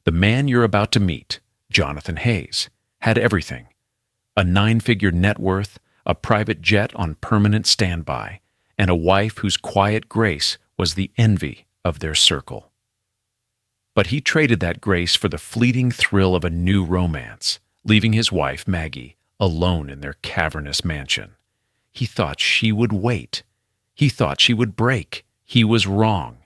The man you're about to meet, Jonathan Hayes, had everything: a 9-figure net worth, a private jet on permanent standby, and a wife whose quiet grace was the envy of their circle. But he traded that grace for the fleeting thrill of a new romance, leaving his wife, Maggie, alone in their cavernous mansion. He thought she would wait. He thought she would break. He was wrong.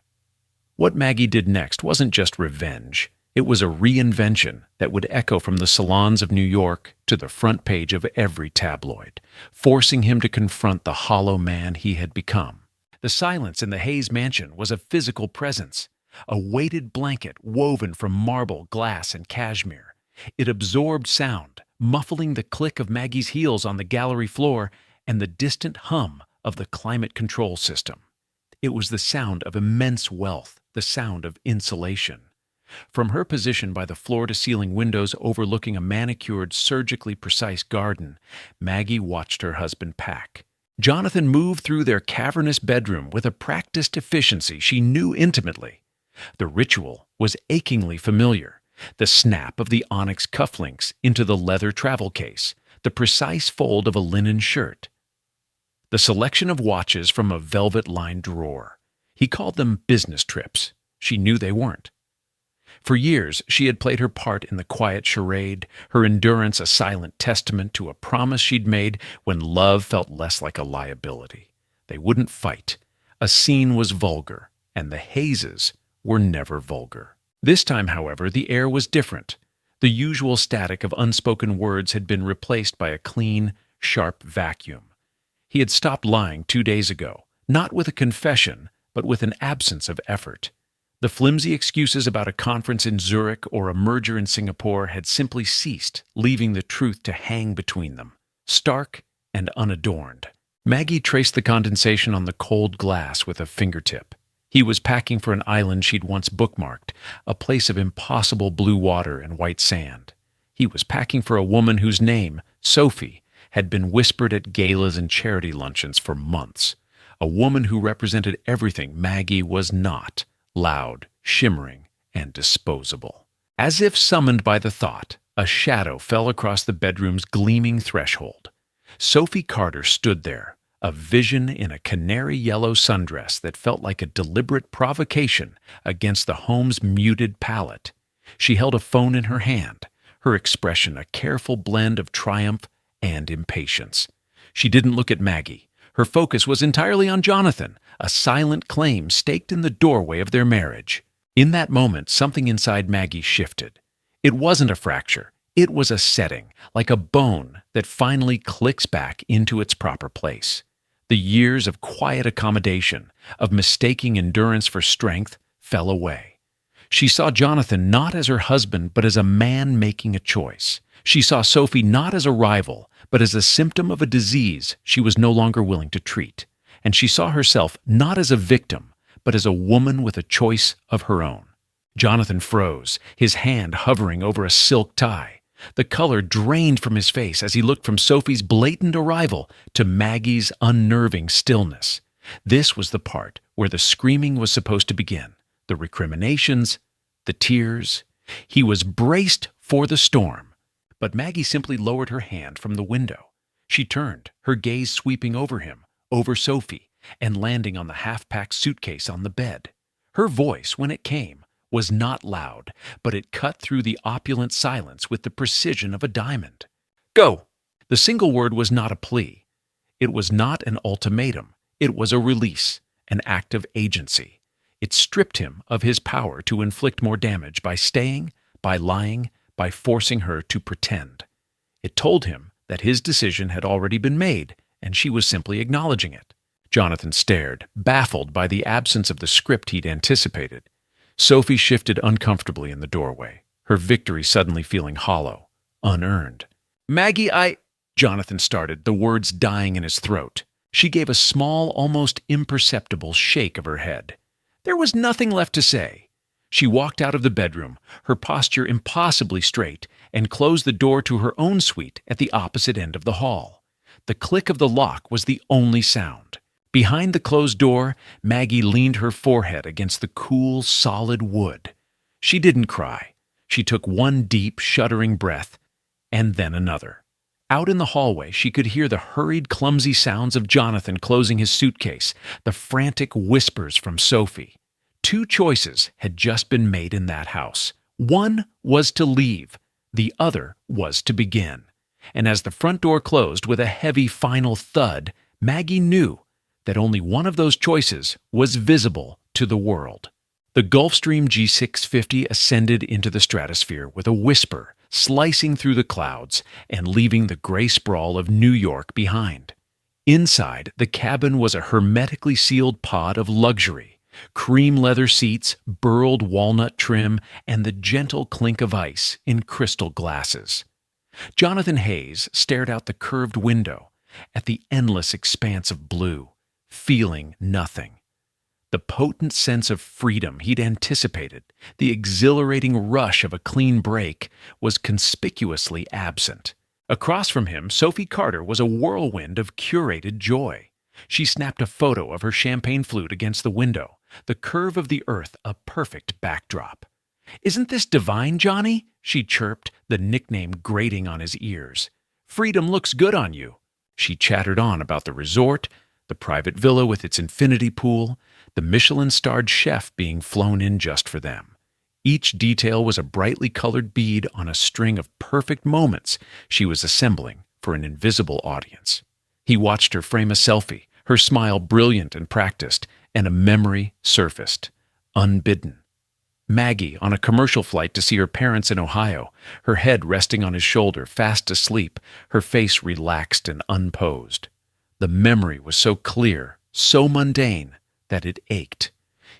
What Maggie did next wasn't just revenge. It was a reinvention that would echo from the salons of New York to the front page of every tabloid, forcing him to confront the hollow man he had become. The silence in the Hayes mansion was a physical presence, a weighted blanket woven from marble, glass, and cashmere. It absorbed sound, muffling the click of Maggie's heels on the gallery floor and the distant hum of the climate control system. It was the sound of immense wealth, the sound of insulation. From her position by the floor-to-ceiling windows overlooking a manicured, surgically precise garden, Maggie watched her husband pack. Jonathan moved through their cavernous bedroom with a practiced efficiency she knew intimately. The ritual was achingly familiar: the snap of the onyx cufflinks into the leather travel case, the precise fold of a linen shirt, the selection of watches from a velvet-lined drawer. He called them business trips. She knew they weren't. For years, she had played her part in the quiet charade, her endurance a silent testament to a promise she'd made when love felt less like a liability. They wouldn't fight. A scene was vulgar, and the Hayeses were never vulgar. This time, however, the air was different. The usual static of unspoken words had been replaced by a clean, sharp vacuum. He had stopped lying 2 days ago, not with a confession, but with an absence of effort. The flimsy excuses about a conference in Zurich or a merger in Singapore had simply ceased, leaving the truth to hang between them, stark and unadorned. Maggie traced the condensation on the cold glass with a fingertip. He was packing for an island she'd once bookmarked, a place of impossible blue water and white sand. He was packing for a woman whose name, Sophie, had been whispered at galas and charity luncheons for months. A woman who represented everything Maggie was not: loud, shimmering, and disposable. As if summoned by the thought, a shadow fell across the bedroom's gleaming threshold. Sophie Carter stood there, a vision in a canary-yellow sundress that felt like a deliberate provocation against the home's muted palette. She held a phone in her hand, her expression a careful blend of triumph and impatience. She didn't look at Maggie. Her focus was entirely on Jonathan, a silent claim staked in the doorway of their marriage. In that moment, something inside Maggie shifted. It wasn't a fracture. It was a setting, like a bone that finally clicks back into its proper place. The years of quiet accommodation, of mistaking endurance for strength, fell away. She saw Jonathan not as her husband, but as a man making a choice. She saw Sophie not as a rival, but as a symptom of a disease she was no longer willing to treat. And she saw herself not as a victim, but as a woman with a choice of her own. Jonathan froze, his hand hovering over a silk tie. The color drained from his face as he looked from Sophie's blatant arrival to Maggie's unnerving stillness. This was the part where the screaming was supposed to begin, the recriminations, the tears. He was braced for the storm. But Maggie simply lowered her hand from the window. She turned, her gaze sweeping over him, over Sophie, and landing on the half-packed suitcase on the bed. Her voice, when it came, was not loud, but it cut through the opulent silence with the precision of a diamond. "Go!" The single word was not a plea. It was not an ultimatum. It was a release, an act of agency. It stripped him of his power to inflict more damage by staying, by lying, by forcing her to pretend. It told him that his decision had already been made, and she was simply acknowledging it. Jonathan stared, baffled by the absence of the script he'd anticipated. Sophie shifted uncomfortably in the doorway, her victory suddenly feeling hollow, unearned. "Maggie, Jonathan started, the words dying in his throat. She gave a small, almost imperceptible shake of her head. There was nothing left to say. She walked out of the bedroom, her posture impossibly straight, and closed the door to her own suite at the opposite end of the hall. The click of the lock was the only sound. Behind the closed door, Maggie leaned her forehead against the cool, solid wood. She didn't cry. She took one deep, shuddering breath, and then another. Out in the hallway, she could hear the hurried, clumsy sounds of Jonathan closing his suitcase, the frantic whispers from Sophie. Two choices had just been made in that house. One was to leave, the other was to begin. And as the front door closed with a heavy final thud, Maggie knew that only one of those choices was visible to the world. The Gulfstream G650 ascended into the stratosphere with a whisper, slicing through the clouds and leaving the gray sprawl of New York behind. Inside, the cabin was a hermetically sealed pod of luxury. Cream leather seats, burled walnut trim, and the gentle clink of ice in crystal glasses. Jonathan Hayes stared out the curved window at the endless expanse of blue, feeling nothing. The potent sense of freedom he'd anticipated, the exhilarating rush of a clean break, was conspicuously absent. Across from him, Sophie Carter was a whirlwind of curated joy. She snapped a photo of her champagne flute against the window, the curve of the earth a perfect backdrop. "Isn't this divine, Johnny?" she chirped, the nickname grating on his ears. "Freedom looks good on you." She chattered on about the resort, the private villa with its infinity pool, the Michelin-starred chef being flown in just for them. Each detail was a brightly colored bead on a string of perfect moments she was assembling for an invisible audience. He watched her frame a selfie, her smile brilliant and practiced, and a memory surfaced, unbidden. Maggie, on a commercial flight to see her parents in Ohio, her head resting on his shoulder, fast asleep, her face relaxed and unposed. The memory was so clear, so mundane, that it ached.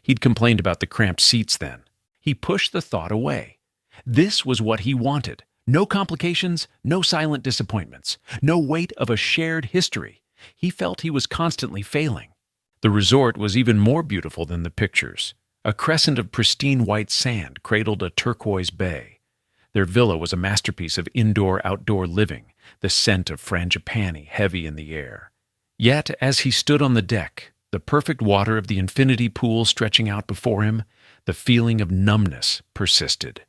He'd complained about the cramped seats then. He pushed the thought away. This was what he wanted. No complications, no silent disappointments, no weight of a shared history. He felt he was constantly failing. The resort was even more beautiful than the pictures. A crescent of pristine white sand cradled a turquoise bay. Their villa was a masterpiece of indoor-outdoor living, the scent of frangipani heavy in the air. Yet, as he stood on the deck, the perfect water of the infinity pool stretching out before him, the feeling of numbness persisted.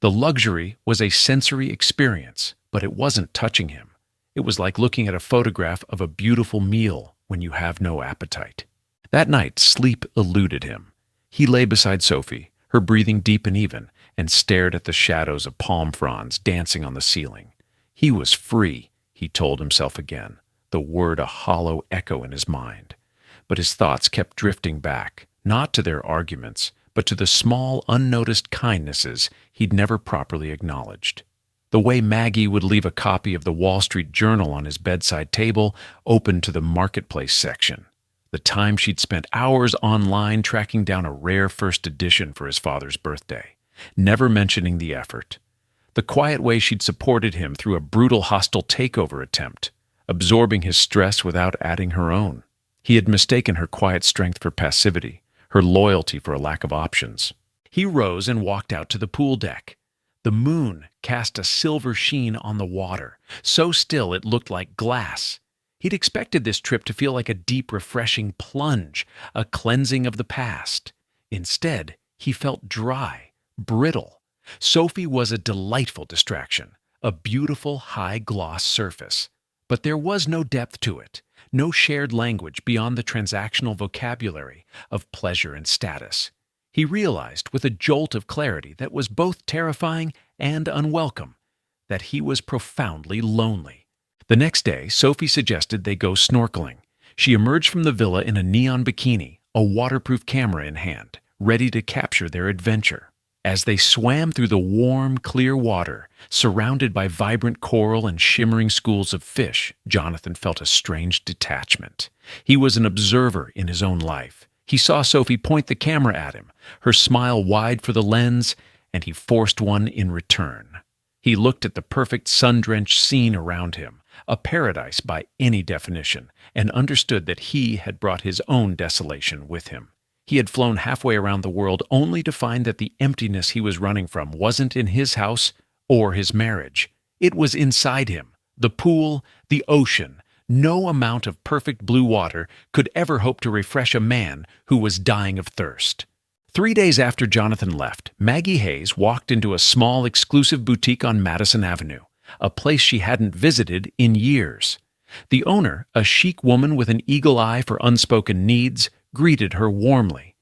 The luxury was a sensory experience, but it wasn't touching him. It was like looking at a photograph of a beautiful meal when you have no appetite. That night, sleep eluded him. He lay beside Sophie, her breathing deep and even, and stared at the shadows of palm fronds dancing on the ceiling. He was free, he told himself again, the word a hollow echo in his mind. But his thoughts kept drifting back, not to their arguments, but to the small, unnoticed kindnesses he'd never properly acknowledged. The way Maggie would leave a copy of the Wall Street Journal on his bedside table, open to the marketplace section. The time she'd spent hours online tracking down a rare first edition for his father's birthday, never mentioning the effort. The quiet way she'd supported him through a brutal hostile takeover attempt, absorbing his stress without adding her own. He had mistaken her quiet strength for passivity, her loyalty for a lack of options. He rose and walked out to the pool deck. The moon cast a silver sheen on the water, so still it looked like glass. He'd expected this trip to feel like a deep, refreshing plunge, a cleansing of the past. Instead, he felt dry, brittle. Sophie was a delightful distraction, a beautiful, high-gloss surface. But there was no depth to it, no shared language beyond the transactional vocabulary of pleasure and status. He realized with a jolt of clarity that was both terrifying and unwelcome that he was profoundly lonely. The next day, Sophie suggested they go snorkeling. She emerged from the villa in a neon bikini, a waterproof camera in hand, ready to capture their adventure. As they swam through the warm, clear water, surrounded by vibrant coral and shimmering schools of fish, Jonathan felt a strange detachment. He was an observer in his own life. He saw Sophie point the camera at him, her smile wide for the lens, and he forced one in return. He looked at the perfect sun-drenched scene around him, a paradise by any definition, and understood that he had brought his own desolation with him. He had flown halfway around the world only to find that the emptiness he was running from wasn't in his house or his marriage. It was inside him, the pool, the ocean. No amount of perfect blue water could ever hope to refresh a man who was dying of thirst. 3 days after Jonathan left, Maggie Hayes walked into a small, exclusive boutique on Madison Avenue, a place she hadn't visited in years. The owner, a chic woman with an eagle eye for unspoken needs, greeted her warmly.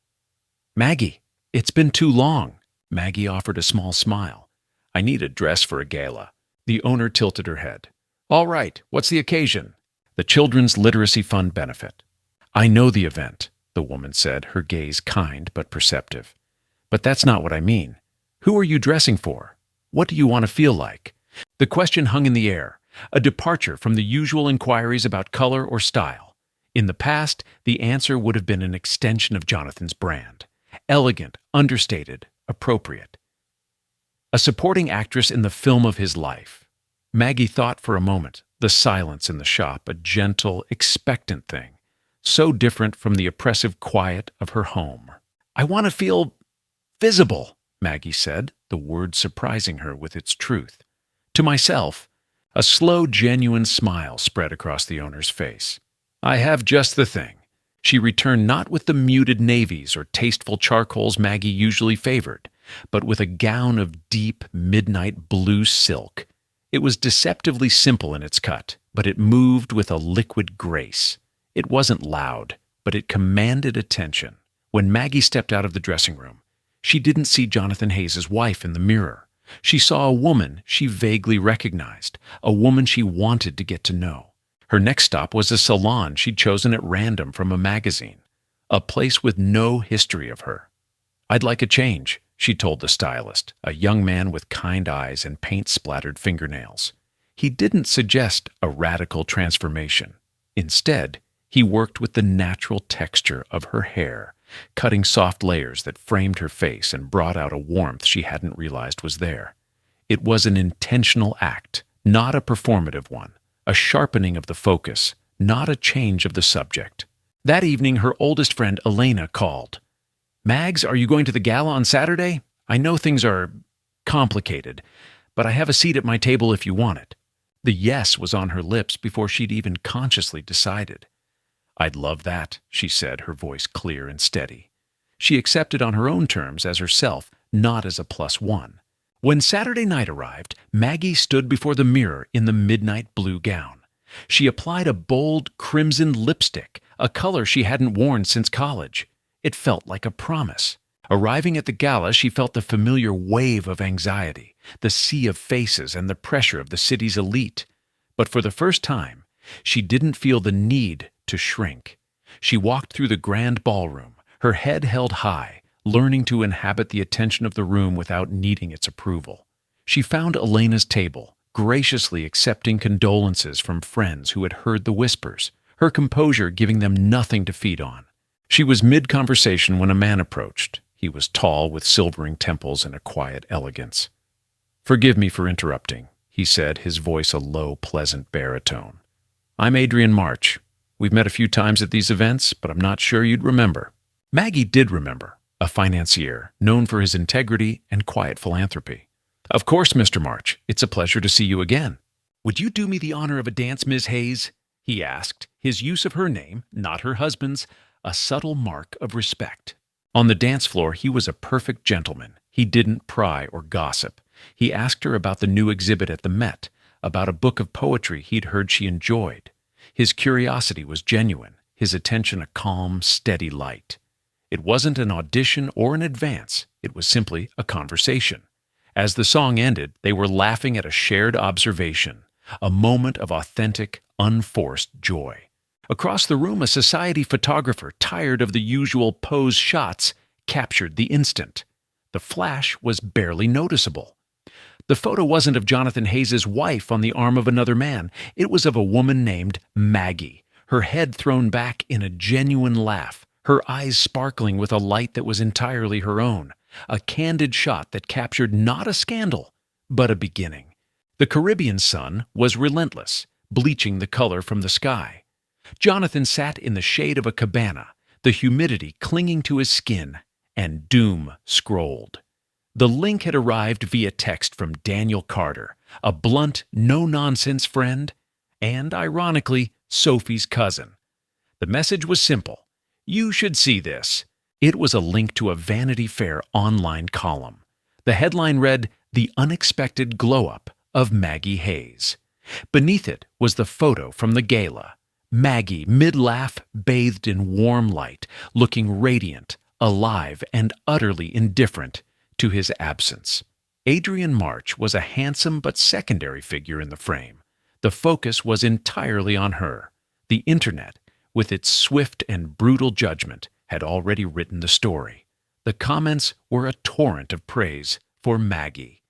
"Maggie, it's been too long." Maggie offered a small smile. "I need a dress for a gala." The owner tilted her head. "All right, what's the occasion?" "The Children's Literacy Fund benefit." "I know the event," the woman said, her gaze kind but perceptive. "But that's not what I mean. Who are you dressing for? What do you want to feel like?" The question hung in the air, a departure from the usual inquiries about color or style. In the past, the answer would have been an extension of Jonathan's brand. Elegant, understated, appropriate. A supporting actress in the film of his life. Maggie thought for a moment, the silence in the shop a gentle, expectant thing, so different from the oppressive quiet of her home. "I want to feel visible," Maggie said, the word surprising her with its truth. "To myself." A slow, genuine smile spread across the owner's face. "I have just the thing." She returned not with the muted navies or tasteful charcoals Maggie usually favored, but with a gown of deep, midnight blue silk. It was deceptively simple in its cut, but it moved with a liquid grace. It wasn't loud, but it commanded attention. When Maggie stepped out of the dressing room, she didn't see Jonathan Hayes' wife in the mirror. She saw a woman she vaguely recognized, a woman she wanted to get to know. Her next stop was a salon she'd chosen at random from a magazine, a place with no history of her. "I'd like a change," she told the stylist, a young man with kind eyes and paint-splattered fingernails. He didn't suggest a radical transformation. Instead, he worked with the natural texture of her hair, cutting soft layers that framed her face and brought out a warmth she hadn't realized was there. It was an intentional act, not a performative one, a sharpening of the focus, not a change of the subject. That evening, her oldest friend, Elena, called. "Mags, are you going to the gala on Saturday? I know things are complicated, but I have a seat at my table if you want it." The yes was on her lips before she'd even consciously decided. "I'd love that," she said, her voice clear and steady. She accepted on her own terms as herself, not as a +1. When Saturday night arrived, Maggie stood before the mirror in the midnight blue gown. She applied a bold crimson lipstick, a color she hadn't worn since college. It felt like a promise. Arriving at the gala, she felt the familiar wave of anxiety, the sea of faces and the pressure of the city's elite. But for the first time, she didn't feel the need to shrink. She walked through the grand ballroom, her head held high, learning to inhabit the attention of the room without needing its approval. She found Elena's table, graciously accepting condolences from friends who had heard the whispers, her composure giving them nothing to feed on. She was mid-conversation when a man approached. He was tall, with silvering temples and a quiet elegance. "Forgive me for interrupting," he said, his voice a low, pleasant baritone. "I'm Adrian March. We've met a few times at these events, but I'm not sure you'd remember." Maggie did remember, a financier, known for his integrity and quiet philanthropy. "Of course, Mr. March. It's a pleasure to see you again." "Would you do me the honor of a dance, Miss Hayes?" he asked, his use of her name, not her husband's, a subtle mark of respect. On the dance floor, he was a perfect gentleman. He didn't pry or gossip. He asked her about the new exhibit at the Met, about a book of poetry he'd heard she enjoyed. His curiosity was genuine, his attention a calm, steady light. It wasn't an audition or an advance. It was simply a conversation. As the song ended, they were laughing at a shared observation, a moment of authentic, unforced joy. Across the room, a society photographer, tired of the usual pose shots, captured the instant. The flash was barely noticeable. The photo wasn't of Jonathan Hayes' wife on the arm of another man. It was of a woman named Maggie, her head thrown back in a genuine laugh, her eyes sparkling with a light that was entirely her own, a candid shot that captured not a scandal, but a beginning. The Caribbean sun was relentless, bleaching the color from the sky. Jonathan sat in the shade of a cabana, the humidity clinging to his skin, and doom scrolled. The link had arrived via text from Daniel Carter, a blunt, no-nonsense friend, and, ironically, Sophie's cousin. The message was simple. "You should see this." It was a link to a Vanity Fair online column. The headline read, "The Unexpected Glow-Up of Maggie Hayes." Beneath it was the photo from the gala. Maggie, mid-laugh, bathed in warm light, looking radiant, alive, and utterly indifferent to his absence. Adrian March was a handsome but secondary figure in the frame. The focus was entirely on her. The internet, with its swift and brutal judgment, had already written the story. The comments were a torrent of praise for Maggie.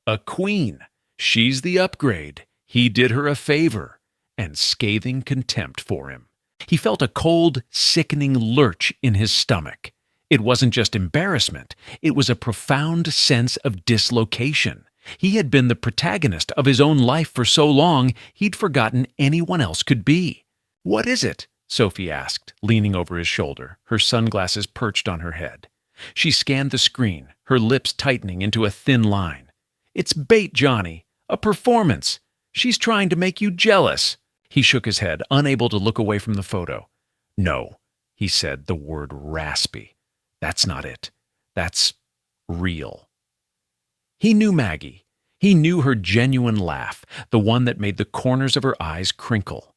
A queen. She's the upgrade. He did her a favor. And scathing contempt for him. He felt a cold, sickening lurch in his stomach. It wasn't just embarrassment. It was a profound sense of dislocation. He had been the protagonist of his own life for so long, he'd forgotten anyone else could be. "What is it?" Sophie asked, leaning over his shoulder, her sunglasses perched on her head. She scanned the screen, her lips tightening into a thin line. "It's bait, Johnny. A performance. She's trying to make you jealous." He shook his head, unable to look away from the photo. "No," he said, the word raspy. "That's not it. That's real." He knew Maggie. He knew her genuine laugh, the one that made the corners of her eyes crinkle.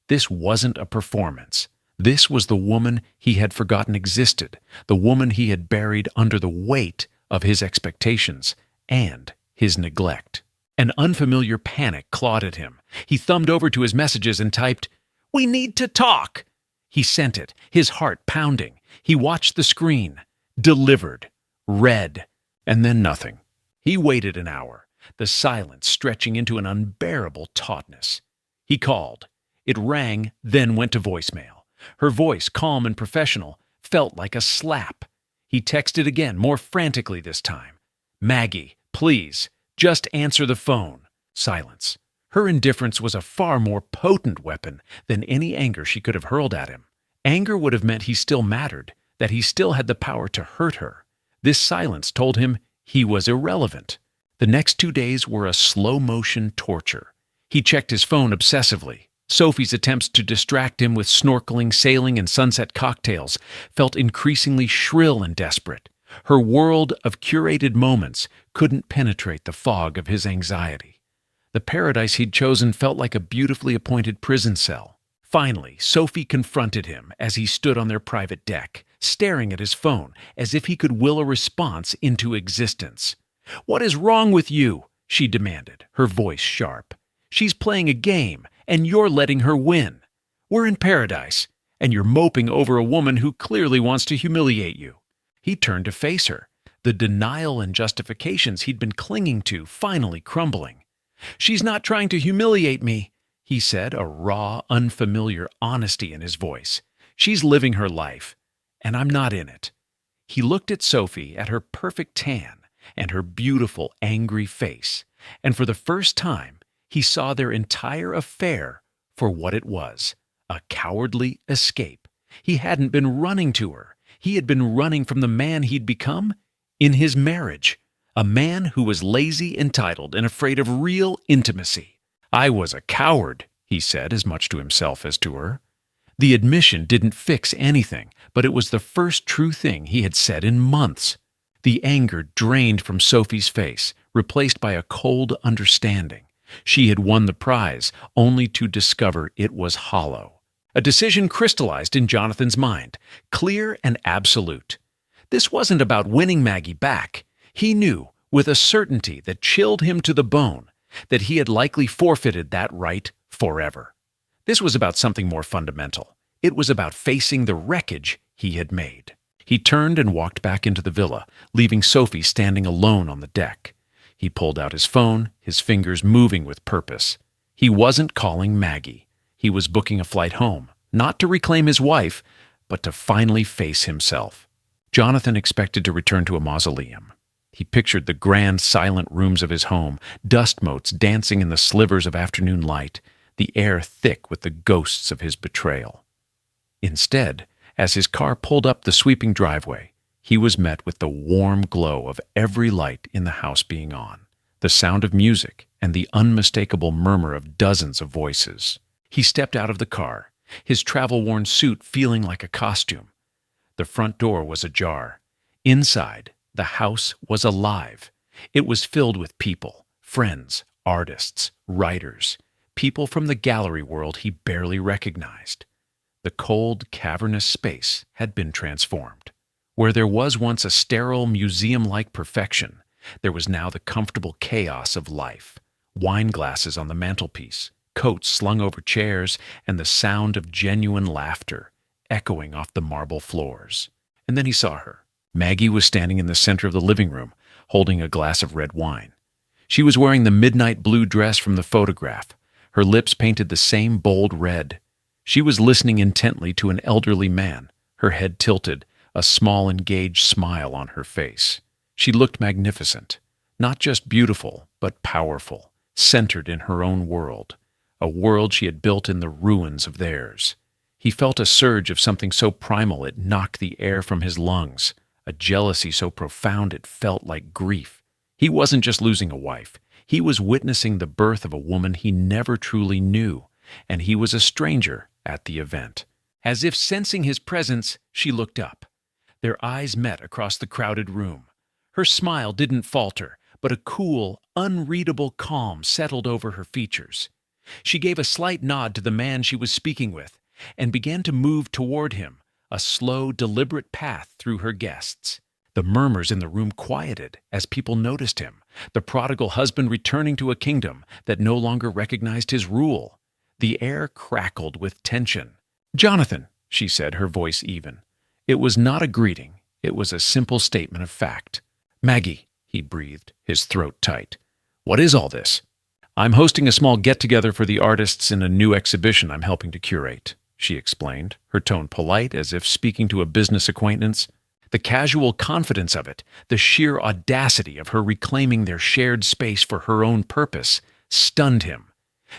This wasn't a performance. This was the woman he had forgotten existed, the woman he had buried under the weight of his expectations and his neglect. An unfamiliar panic clawed at him. He thumbed over to his messages and typed, "We need to talk." He sent it, his heart pounding. He watched the screen. Delivered. Read. And then nothing. He waited an hour, the silence stretching into an unbearable tautness. He called. It rang, then went to voicemail. Her voice, calm and professional, felt like a slap. He texted again, more frantically this time. "Maggie, please, just answer the phone." Silence. Her indifference was a far more potent weapon than any anger she could have hurled at him. Anger would have meant he still mattered, that he still had the power to hurt her. This silence told him he was irrelevant. The next 2 days were a slow-motion torture. He checked his phone obsessively. Sophie's attempts to distract him with snorkeling, sailing, and sunset cocktails felt increasingly shrill and desperate. Her world of curated moments couldn't penetrate the fog of his anxiety. The paradise he'd chosen felt like a beautifully appointed prison cell. Finally, Sophie confronted him as he stood on their private deck, staring at his phone as if he could will a response into existence. "What is wrong with you?" she demanded, her voice sharp. "She's playing a game, and you're letting her win. We're in paradise, and you're moping over a woman who clearly wants to humiliate you." He turned to face her, the denial and justifications he'd been clinging to finally crumbling. "She's not trying to humiliate me," he said, a raw, unfamiliar honesty in his voice. "She's living her life, and I'm not in it." He looked at Sophie, at her perfect tan and her beautiful, angry face, and for the first time, he saw their entire affair for what it was, a cowardly escape. He hadn't been running to her. He had been running from the man he'd become in his marriage, a man who was lazy, entitled, and afraid of real intimacy. "I was a coward," he said, as much to himself as to her. The admission didn't fix anything, but it was the first true thing he had said in months. The anger drained from Sophie's face, replaced by a cold understanding. She had won the prize, only to discover it was hollow. A decision crystallized in Jonathan's mind, clear and absolute. This wasn't about winning Maggie back. He knew, with a certainty that chilled him to the bone, that he had likely forfeited that right forever. This was about something more fundamental. It was about facing the wreckage he had made. He turned and walked back into the villa, leaving Sophie standing alone on the deck. He pulled out his phone, his fingers moving with purpose. He wasn't calling Maggie. He was booking a flight home, not to reclaim his wife, but to finally face himself. Jonathan expected to return to a mausoleum. He pictured the grand, silent rooms of his home, dust motes dancing in the slivers of afternoon light, the air thick with the ghosts of his betrayal. Instead, as his car pulled up the sweeping driveway, he was met with the warm glow of every light in the house being on, the sound of music, and the unmistakable murmur of dozens of voices. He stepped out of the car, his travel-worn suit feeling like a costume. The front door was ajar. Inside, the house was alive. It was filled with people, friends, artists, writers, people from the gallery world he barely recognized. The cold, cavernous space had been transformed. Where there was once a sterile, museum-like perfection, there was now the comfortable chaos of life. Wine glasses on the mantelpiece, coats slung over chairs, and the sound of genuine laughter echoing off the marble floors. And then he saw her. Maggie was standing in the center of the living room, holding a glass of red wine. She was wearing the midnight blue dress from the photograph, her lips painted the same bold red. She was listening intently to an elderly man, her head tilted, a small engaged smile on her face. She looked magnificent, not just beautiful, but powerful, centered in her own world, a world she had built in the ruins of theirs. He felt a surge of something so primal it knocked the air from his lungs, a jealousy so profound it felt like grief. He wasn't just losing a wife. He was witnessing the birth of a woman he never truly knew, and he was a stranger at the event. As if sensing his presence, she looked up. Their eyes met across the crowded room. Her smile didn't falter, but a cool, unreadable calm settled over her features. She gave a slight nod to the man she was speaking with, and began to move toward him, a slow, deliberate path through her guests. The murmurs in the room quieted as people noticed him, the prodigal husband returning to a kingdom that no longer recognized his rule. The air crackled with tension. "Jonathan," she said, her voice even. It was not a greeting. It was a simple statement of fact. "Maggie," he breathed, his throat tight. "What is all this?" "I'm hosting a small get-together for the artists in a new exhibition I'm helping to curate," she explained, her tone polite as if speaking to a business acquaintance. The casual confidence of it, the sheer audacity of her reclaiming their shared space for her own purpose, stunned him.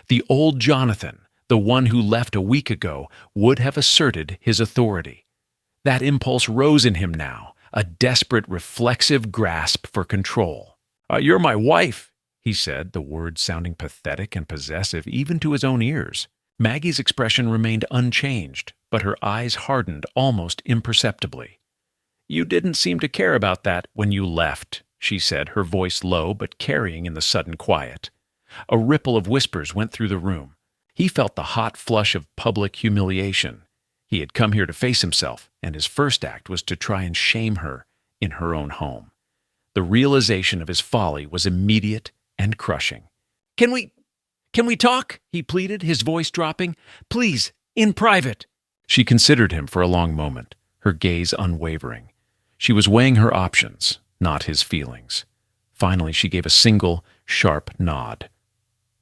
The old Jonathan, the one who left a week ago, would have asserted his authority. That impulse rose in him now, a desperate, reflexive grasp for control. "You're my wife," he said, the words sounding pathetic and possessive even to his own ears. Maggie's expression remained unchanged, but her eyes hardened almost imperceptibly. "You didn't seem to care about that when you left," she said, her voice low but carrying in the sudden quiet. A ripple of whispers went through the room. He felt the hot flush of public humiliation. He had come here to face himself, and his first act was to try and shame her in her own home. The realization of his folly was immediate and crushing. Can we talk?" he pleaded, his voice dropping. "Please, in private." She considered him for a long moment, her gaze unwavering. She was weighing her options, not his feelings. Finally, she gave a single, sharp nod.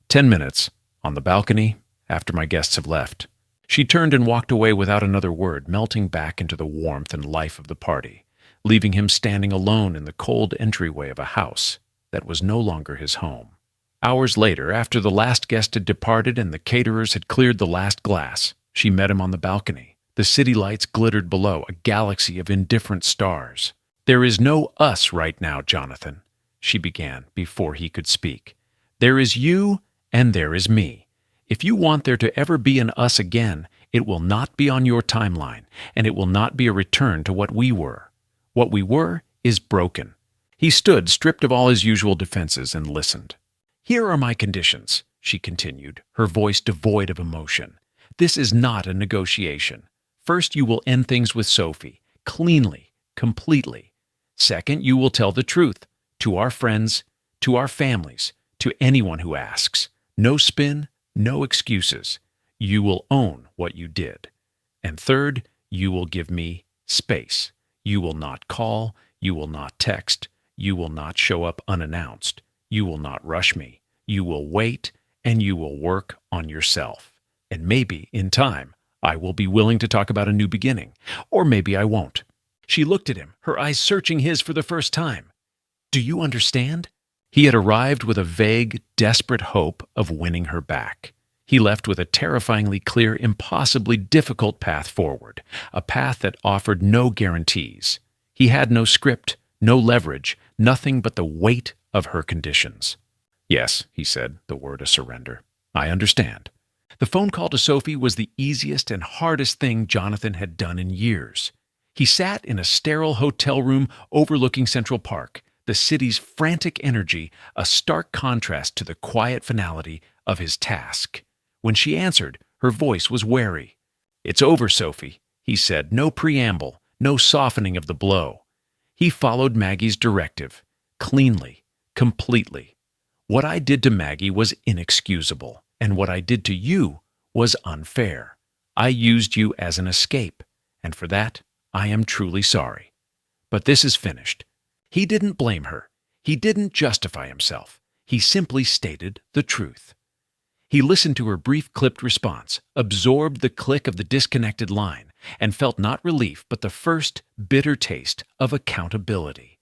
10 minutes, on the balcony, after my guests have left." She turned and walked away without another word, melting back into the warmth and life of the party, leaving him standing alone in the cold entryway of a house that was no longer his home. Hours later, after the last guest had departed and the caterers had cleared the last glass, she met him on the balcony. The city lights glittered below, a galaxy of indifferent stars. "There is no us right now, Jonathan," she began before he could speak. "There is you and there is me. If you want there to ever be an us again, it will not be on your timeline, and it will not be a return to what we were. What we were is broken." He stood, stripped of all his usual defenses, and listened. "Here are my conditions," she continued, her voice devoid of emotion. "This is not a negotiation. First, you will end things with Sophie, cleanly, completely. Second, you will tell the truth, to our friends, to our families, to anyone who asks. No spin, no excuses. You will own what you did. And third, you will give me space. You will not call, you will not text, you will not show up unannounced. You will not rush me. You will wait, and you will work on yourself. And maybe, in time, I will be willing to talk about a new beginning. Or maybe I won't." She looked at him, her eyes searching his for the first time. "Do you understand?" He had arrived with a vague, desperate hope of winning her back. He left with a terrifyingly clear, impossibly difficult path forward, a path that offered no guarantees. He had no script, no leverage, nothing but the weight of her conditions. "Yes," he said, the word a surrender. "I understand." The phone call to Sophie was the easiest and hardest thing Jonathan had done in years. He sat in a sterile hotel room overlooking Central Park, the city's frantic energy a stark contrast to the quiet finality of his task. When she answered, her voice was wary. "It's over, Sophie," he said, no preamble, no softening of the blow. He followed Maggie's directive, cleanly, completely. "What I did to Maggie was inexcusable, and what I did to you was unfair. I used you as an escape, and for that, I am truly sorry. But this is finished." He didn't blame her. He didn't justify himself. He simply stated the truth. He listened to her brief clipped response, absorbed the click of the disconnected line, and felt not relief but the first bitter taste of accountability.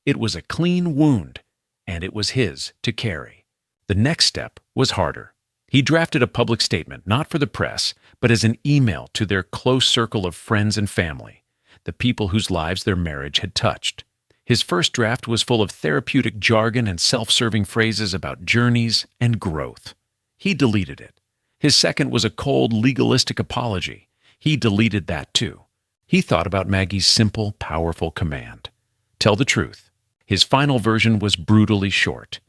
It was a clean wound, and it was his to carry. The next step was harder. He drafted a public statement, not for the press, but as an email to their close circle of friends and family, the people whose lives their marriage had touched. His first draft was full of therapeutic jargon and self-serving phrases about journeys and growth. He deleted it. His second was a cold, legalistic apology. He deleted that too. He thought about Maggie's simple, powerful command: tell the truth. His final version was brutally short.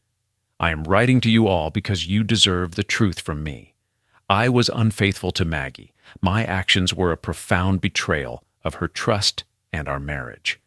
"I am writing to you all because you deserve the truth from me. I was unfaithful to Maggie. My actions were a profound betrayal of her trust and our marriage.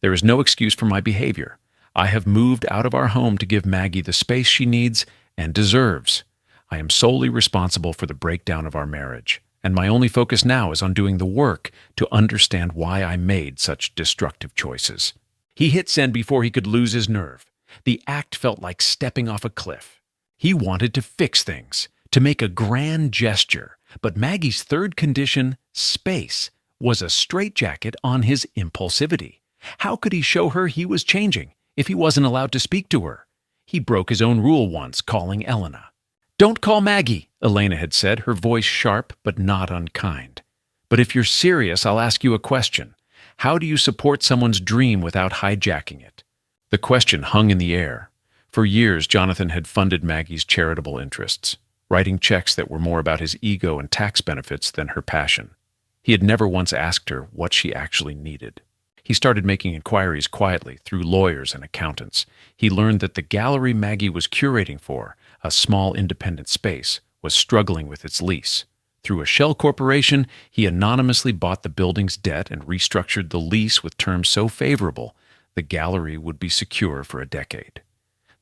There is no excuse for my behavior. I have moved out of our home to give Maggie the space she needs and deserves. I am solely responsible for the breakdown of our marriage, and my only focus now is on doing the work to understand why I made such destructive choices." He hit send before he could lose his nerve. The act felt like stepping off a cliff. He wanted to fix things, to make a grand gesture, but Maggie's third condition, space, was a straitjacket on his impulsivity. How could he show her he was changing if he wasn't allowed to speak to her? He broke his own rule once, calling Elena. "Don't call Maggie," Elena had said, her voice sharp but not unkind. "But if you're serious, I'll ask you a question. How do you support someone's dream without hijacking it?" The question hung in the air. For years, Jonathan had funded Maggie's charitable interests, writing checks that were more about his ego and tax benefits than her passion. He had never once asked her what she actually needed. He started making inquiries quietly through lawyers and accountants. He learned that the gallery Maggie was curating for, a small independent space, was struggling with its lease. Through a shell corporation, he anonymously bought the building's debt and restructured the lease with terms so favorable the gallery would be secure for a decade.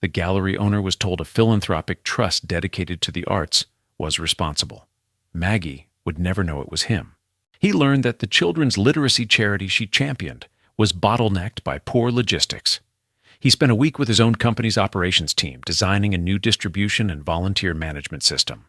The gallery owner was told a philanthropic trust dedicated to the arts was responsible. Maggie would never know it was him. He learned that the children's literacy charity she championed was bottlenecked by poor logistics. He spent a week with his own company's operations team designing a new distribution and volunteer management system.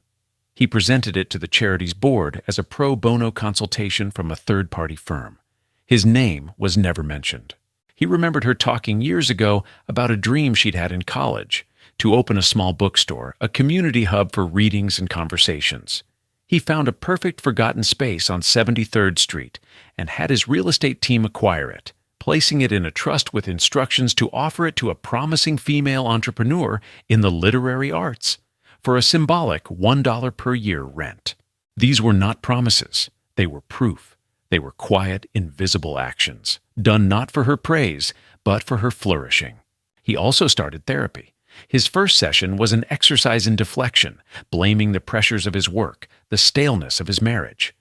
He presented it to the charity's board as a pro bono consultation from a third-party firm. His name was never mentioned. He remembered her talking years ago about a dream she'd had in college, to open a small bookstore, a community hub for readings and conversations. He found a perfect forgotten space on 73rd Street and had his real estate team acquire it, placing it in a trust with instructions to offer it to a promising female entrepreneur in the literary arts for a symbolic $1 per year rent. These were not promises. They were proof. They were quiet, invisible actions, done not for her praise, but for her flourishing. He also started therapy. His first session was an exercise in deflection, blaming the pressures of his work, the staleness of his marriage.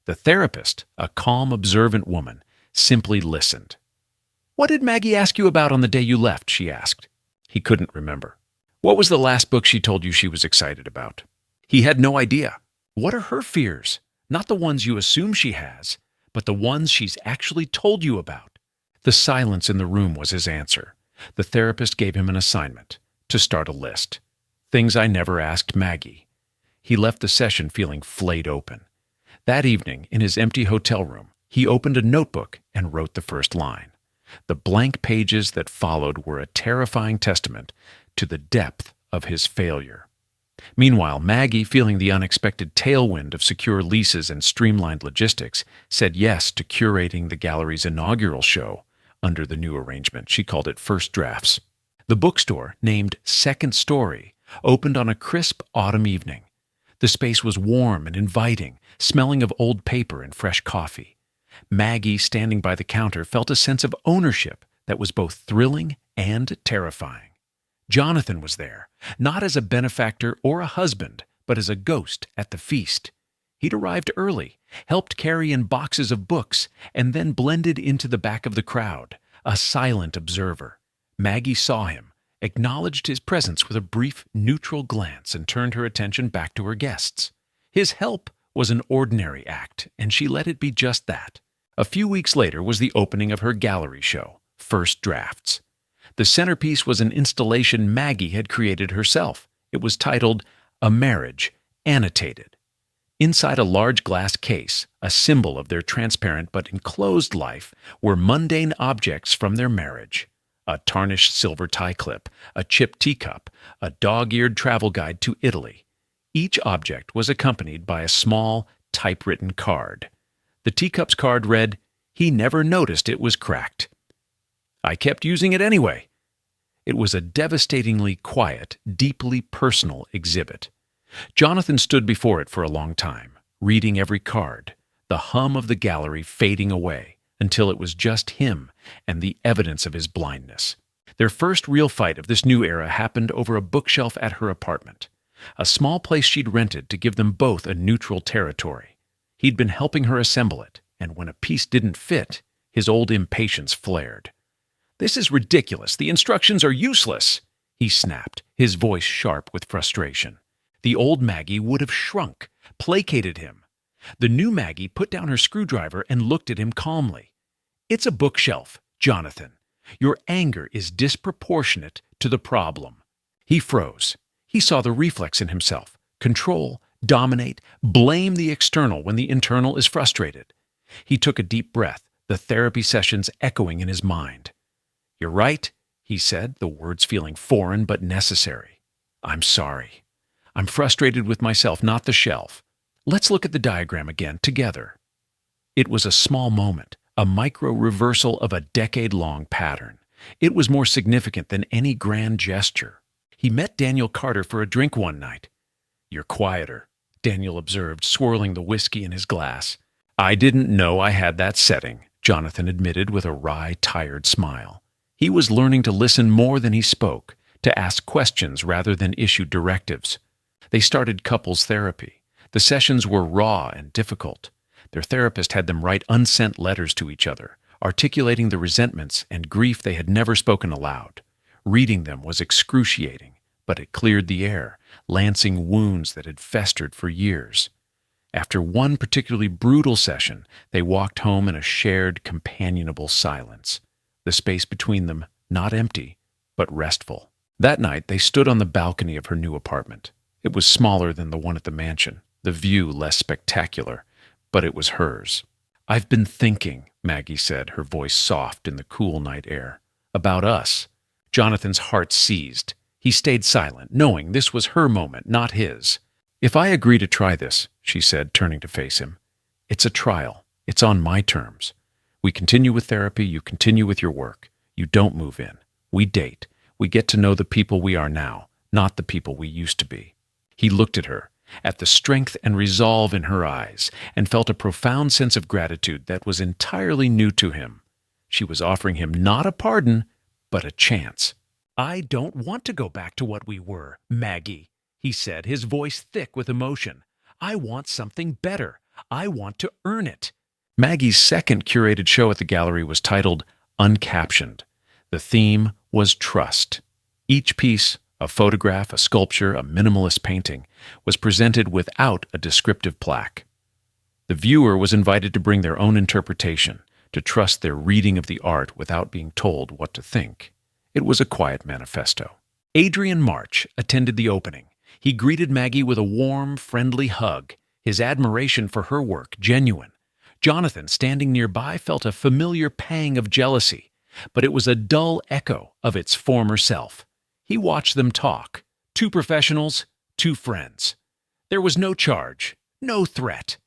The therapist, a calm, observant woman, simply listened. "What did Maggie ask you about on the day you left?" she asked. He couldn't remember. "What was the last book she told you she was excited about?" He had no idea. What are her fears? Not the ones you assume she has, but the ones she's actually told you about. The silence in the room was his answer. The therapist gave him an assignment, to start a list. Things I never asked Maggie. He left the session feeling flayed open. That evening, in his empty hotel room, he opened a notebook and wrote the first line. The blank pages that followed were a terrifying testament to the depth of his failure. Meanwhile, Maggie, feeling the unexpected tailwind of secure leases and streamlined logistics, said yes to curating the gallery's inaugural show under the new arrangement. She called it First Drafts. The bookstore, named Second Story, opened on a crisp autumn evening. The space was warm and inviting, smelling of old paper and fresh coffee. Maggie, standing by the counter, felt a sense of ownership that was both thrilling and terrifying. Jonathan was there, not as a benefactor or a husband, but as a ghost at the feast. He'd arrived early, helped carry in boxes of books, and then blended into the back of the crowd, a silent observer. Maggie saw him, acknowledged his presence with a brief, neutral glance, and turned her attention back to her guests. His help was an ordinary act, and she let it be just that. A few weeks later was the opening of her gallery show, First Drafts. The centerpiece was an installation Maggie had created herself. It was titled A Marriage, Annotated. Inside a large glass case, a symbol of their transparent but enclosed life, were mundane objects from their marriage. A tarnished silver tie clip, a chipped teacup, a dog-eared travel guide to Italy. Each object was accompanied by a small, typewritten card. The teacup's card read, "He never noticed it was cracked. I kept using it anyway." It was a devastatingly quiet, deeply personal exhibit. Jonathan stood before it for a long time, reading every card, the hum of the gallery fading away until it was just him and the evidence of his blindness. Their first real fight of this new era happened over a bookshelf at her apartment, a small place she'd rented to give them both a neutral territory. He'd been helping her assemble it, and when a piece didn't fit, his old impatience flared. "This is ridiculous. The instructions are useless," he snapped, his voice sharp with frustration. The old Maggie would have shrunk, placated him. The new Maggie put down her screwdriver and looked at him calmly. "It's a bookshelf, Jonathan. Your anger is disproportionate to the problem." He froze. He saw the reflex in himself: control, dominate, blame the external when the internal is frustrated. He took a deep breath, the therapy sessions echoing in his mind. "You're right," he said, the words feeling foreign but necessary. "I'm sorry. I'm frustrated with myself, not the shelf. Let's look at the diagram again, together." It was a small moment, a micro-reversal of a decade-long pattern. It was more significant than any grand gesture. He met Daniel Carter for a drink one night. "You're quieter," Daniel observed, swirling the whiskey in his glass. "I didn't know I had that setting," Jonathan admitted with a wry, tired smile. He was learning to listen more than he spoke, to ask questions rather than issue directives. They started couples therapy. The sessions were raw and difficult. Their therapist had them write unsent letters to each other, articulating the resentments and grief they had never spoken aloud. Reading them was excruciating, but it cleared the air, lancing wounds that had festered for years. After one particularly brutal session, they walked home in a shared, companionable silence, the space between them not empty, but restful. That night, they stood on the balcony of her new apartment. It was smaller than the one at the mansion, the view less spectacular, but it was hers. "I've been thinking," Maggie said, her voice soft in the cool night air, "about us." Jonathan's heart seized. He stayed silent, knowing this was her moment, not his. "If I agree to try this," she said, turning to face him, "it's a trial. It's on my terms. We continue with therapy, you continue with your work. You don't move in. We date. We get to know the people we are now, not the people we used to be." He looked at her, at the strength and resolve in her eyes, and felt a profound sense of gratitude that was entirely new to him. She was offering him not a pardon, but a chance. "I don't want to go back to what we were, Maggie," he said, his voice thick with emotion. "I want something better. I want to earn it." Maggie's second curated show at the gallery was titled Uncaptioned. The theme was trust. Each piece, a photograph, a sculpture, a minimalist painting, was presented without a descriptive plaque. The viewer was invited to bring their own interpretation, to trust their reading of the art without being told what to think. It was a quiet manifesto. Adrian March attended the opening. He greeted Maggie with a warm, friendly hug, his admiration for her work genuine. Jonathan, standing nearby, felt a familiar pang of jealousy, but it was a dull echo of its former self. He watched them talk. Two professionals, two friends. There was no charge, no threat.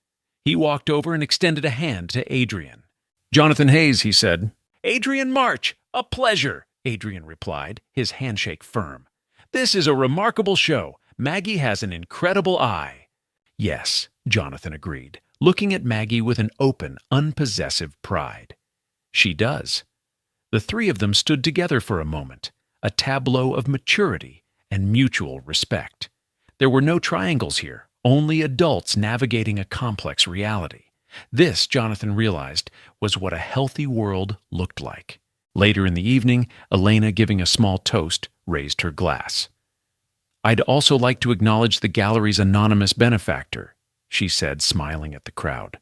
He walked over and extended a hand to Adrian. "Jonathan Hayes," he said. "Adrian March, a pleasure," Adrian replied, his handshake firm. "This is a remarkable show. Maggie has an incredible eye." "Yes," Jonathan agreed, looking at Maggie with an open, unpossessive pride. She does. The three of them stood together for a moment, a tableau of maturity and mutual respect. There were no triangles here, only adults navigating a complex reality. This, Jonathan realized, was what a healthy world looked like. Later in the evening, Elena, giving a small toast, raised her glass. "I'd also like to acknowledge the gallery's anonymous benefactor," she said, smiling at the crowd,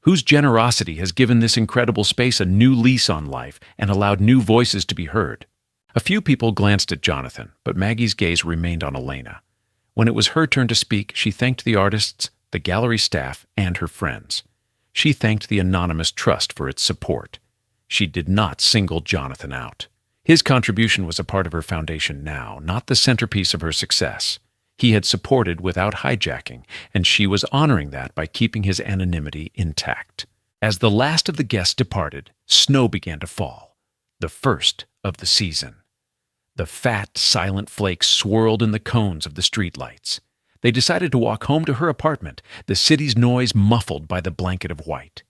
"whose generosity has given this incredible space a new lease on life and allowed new voices to be heard." A few people glanced at Jonathan, but Maggie's gaze remained on Elena. When it was her turn to speak, she thanked the artists, the gallery staff, and her friends. She thanked the anonymous trust for its support. She did not single Jonathan out. His contribution was a part of her foundation now, not the centerpiece of her success. He had supported without hijacking, and she was honoring that by keeping his anonymity intact. As the last of the guests departed, snow began to fall, the first of the season. The fat, silent flakes swirled in the cones of the streetlights. They decided to walk home to her apartment, the city's noise muffled by the blanket of white.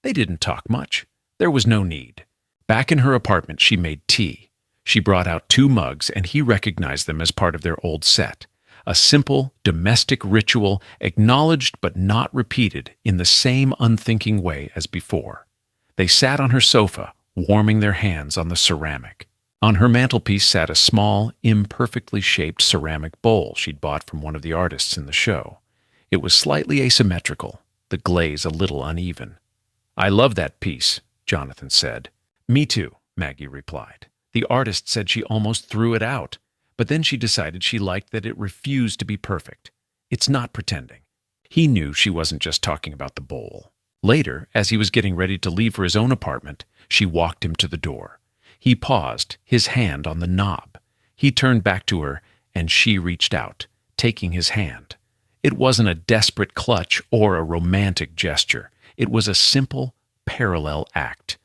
They didn't talk much. There was no need. Back in her apartment, she made tea. She brought out 2 mugs, and he recognized them as part of their old set. A simple, domestic ritual, acknowledged but not repeated in the same unthinking way as before. They sat on her sofa, warming their hands on the ceramic. On her mantelpiece sat a small, imperfectly shaped ceramic bowl she'd bought from one of the artists in the show. It was slightly asymmetrical, the glaze a little uneven. "I love that piece," Jonathan said. "Me too," Maggie replied. "The artist said she almost threw it out, but then she decided she liked that it refused to be perfect. It's not pretending." He knew she wasn't just talking about the bowl. Later, as he was getting ready to leave for his own apartment, she walked him to the door. He paused, his hand on the knob. He turned back to her, and she reached out, taking his hand. It wasn't a desperate clutch or a romantic gesture. It was a simple, parallel act.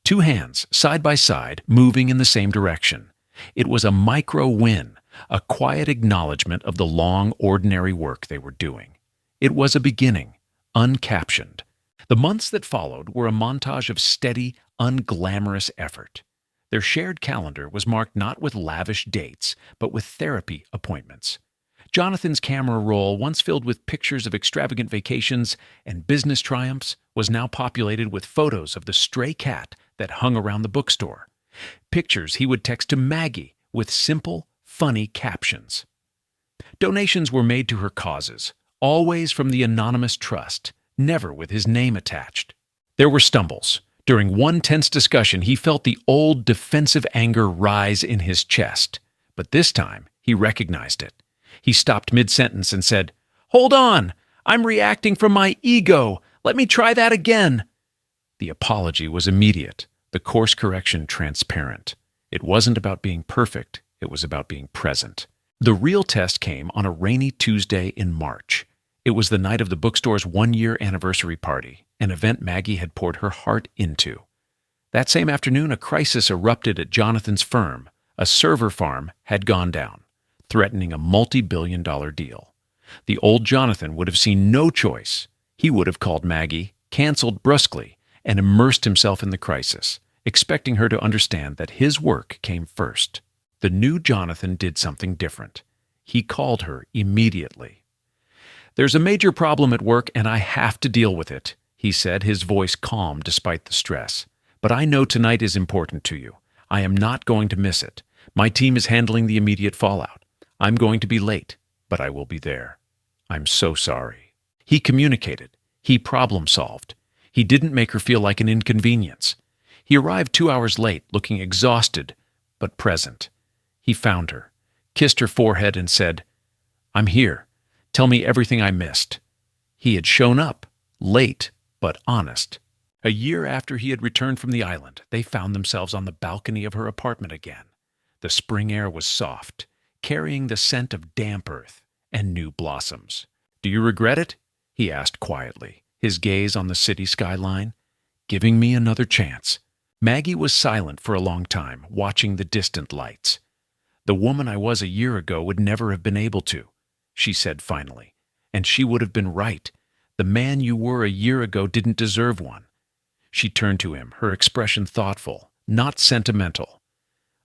2 hands, side by side, moving in the same direction. It was a micro-win, a quiet acknowledgement of the long, ordinary work they were doing. It was a beginning, uncaptioned. The months that followed were a montage of steady, unglamorous effort. Their shared calendar was marked not with lavish dates, but with therapy appointments. Jonathan's camera roll, once filled with pictures of extravagant vacations and business triumphs, was now populated with photos of the stray cat that hung around the bookstore. Pictures he would text to Maggie with simple, funny captions. Donations were made to her causes, always from the anonymous trust, never with his name attached. There were stumbles. During one tense discussion, he felt the old defensive anger rise in his chest. But this time, he recognized it. He stopped mid-sentence and said, "Hold on! I'm reacting from my ego! Let me try that again!" The apology was immediate, the course correction transparent. It wasn't about being perfect, it was about being present. The real test came on a rainy Tuesday in March. It was the night of the bookstore's 1-year anniversary party, an event Maggie had poured her heart into. That same afternoon, a crisis erupted at Jonathan's firm. A server farm had gone down, threatening a multi-billion-dollar deal. The old Jonathan would have seen no choice. He would have called Maggie, canceled brusquely, and immersed himself in the crisis, expecting her to understand that his work came first. The new Jonathan did something different. He called her immediately. "There's a major problem at work, and I have to deal with it," he said, his voice calm despite the stress. "But I know tonight is important to you. I am not going to miss it. My team is handling the immediate fallout. I'm going to be late, but I will be there. I'm so sorry." He communicated. He problem-solved. He didn't make her feel like an inconvenience. He arrived 2 hours late, looking exhausted, but present. He found her, kissed her forehead, and said, "I'm here. Tell me everything I missed." He had shown up, late but honest. A year after he had returned from the island, they found themselves on the balcony of her apartment again. The spring air was soft, carrying the scent of damp earth and new blossoms. "Do you regret it?" he asked quietly, his gaze on the city skyline. "Giving me another chance." Maggie was silent for a long time, watching the distant lights. "The woman I was a year ago would never have been able to," she said finally. And she would have been right. The man you were a year ago didn't deserve one." She turned to him, her expression thoughtful, not sentimental.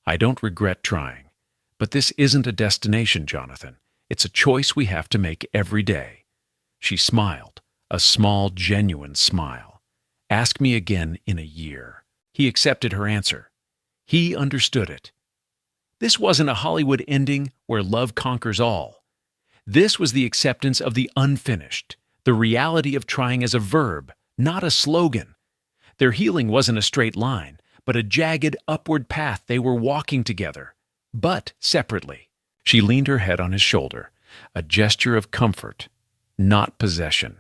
"I don't regret trying. But this isn't a destination, Jonathan. It's a choice we have to make every day." She smiled, a small, genuine smile. "Ask me again in a year." He accepted her answer. He understood it. This wasn't a Hollywood ending where love conquers all. This was the acceptance of the unfinished, the reality of trying as a verb, not a slogan. Their healing wasn't a straight line, but a jagged upward path they were walking together, but separately. She leaned her head on his shoulder, a gesture of comfort, not possession.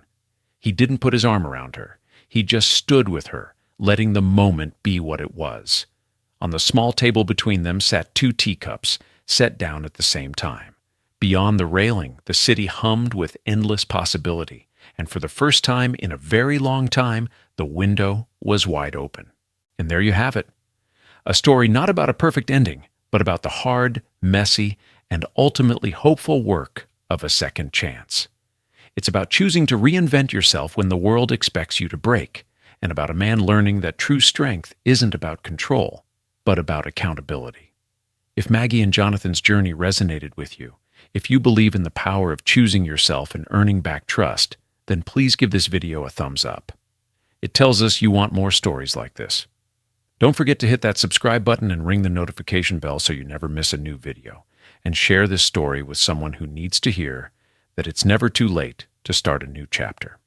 He didn't put his arm around her. He just stood with her, letting the moment be what it was. On the small table between them sat 2 teacups, set down at the same time. Beyond the railing, the city hummed with endless possibility, and for the first time in a very long time, the window was wide open. And there you have it. A story not about a perfect ending, but about the hard, messy, and ultimately hopeful work of a second chance. It's about choosing to reinvent yourself when the world expects you to break, and about a man learning that true strength isn't about control, but about accountability. If Maggie and Jonathan's journey resonated with you, if you believe in the power of choosing yourself and earning back trust, then please give this video a thumbs up. It tells us you want more stories like this. Don't forget to hit that subscribe button and ring the notification bell so you never miss a new video. And share this story with someone who needs to hear that it's never too late to start a new chapter.